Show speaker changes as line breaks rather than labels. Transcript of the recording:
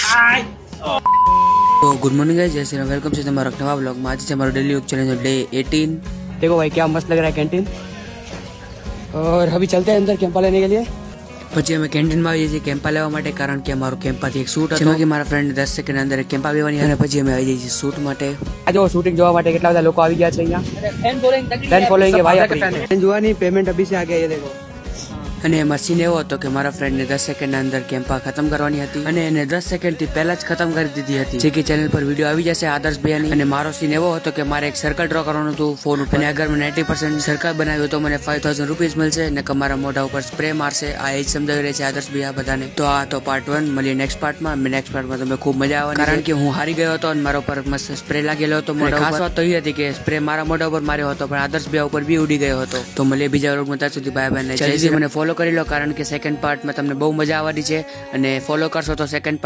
तो good morning guys, जय Shri Ram, welcome છે તમારા નવા વ્લોગમાં। આજે છે અમારો ડેલી વર્ક ચેલેન્જ डे 18। देखो भाई क्या मस्त लग रहा है कैंटीन। और अभी चलते हैं अंदर कैंपा लेने के लिए। પછી અમે કેન્ટીનમાં આવી જઈએ કેમ્પા લેવા માટે, કારણ કે અમારો કેમ્પાથી એક શૂટ હતો કે મારા ફ્રેન્ડ 10 સેકન્ડ અંદર એક કેમ્પા લેવાની અને પછી અમે આવી જઈએ શૂટ માટે। આ જો શૂટિંગ જોવા માટે કેટલા બધા લોકો આવી ગયા છે અહીંયા। ફેન ફોલોઈંગ है भाई अपनी। फैन जुआनी पेमेंट अभी से आ गया, ये देखो। અને એમાં સીન એવો હતો કે મારા ફ્રેન્ડને 10 સેકન્ડના અંદર કેમ્પા ખતમ કરવાની હતી અને એને 10 સેકન્ડથી પહેલા જ ખતમ કરી દીધી હતી, જે કે ચેનલ પર વિડીયો આવી જશે આદર્શ ભૈયાની। અને મારો સીન એવો હતો કે મારે એક સર્કલ ડ્રો કરવાનું હતું ફોન ઉપર, અને અગર મેં 90% સર્કલ બનાવ્યું તો મને 5000 રૂપીસ મળશે અને મારા મોઢા ઉપર સ્પ્રે મારશે। આ એ જ સમજાવી રહી છે આદર્શ ભૈયા બધાને। તો આ તો પાર્ટ 1, મળીએ નેક્સ્ટ પાર્ટમાં। નેક્સ્ટ પાર્ટમાં તમને ખૂબ મજા આવવાની, કારણ કે હું હારી ગયો હતો અને મારા ઉપર મસ્ત સ્પ્રે લાગેલો હતો મોઢા ઉપર। ખાસ વાત તો એ હતી કે સ્પ્રે મારા મોઢા ઉપર માર્યો હતો પણ આદર્શ ભૈયા ઉપર બી ઉડી ગયો હતો। તો મળીએ બીજા વ્લોગમાં, ત્યાં સુધી બાય બાય। જલ્દી મને ફોલો કરી લો, કારણ કે સેકન્ડ પાર્ટમાં તમને બહુ મજા આવવાની છે અને ફોલો કરશો તો સેકન્ડ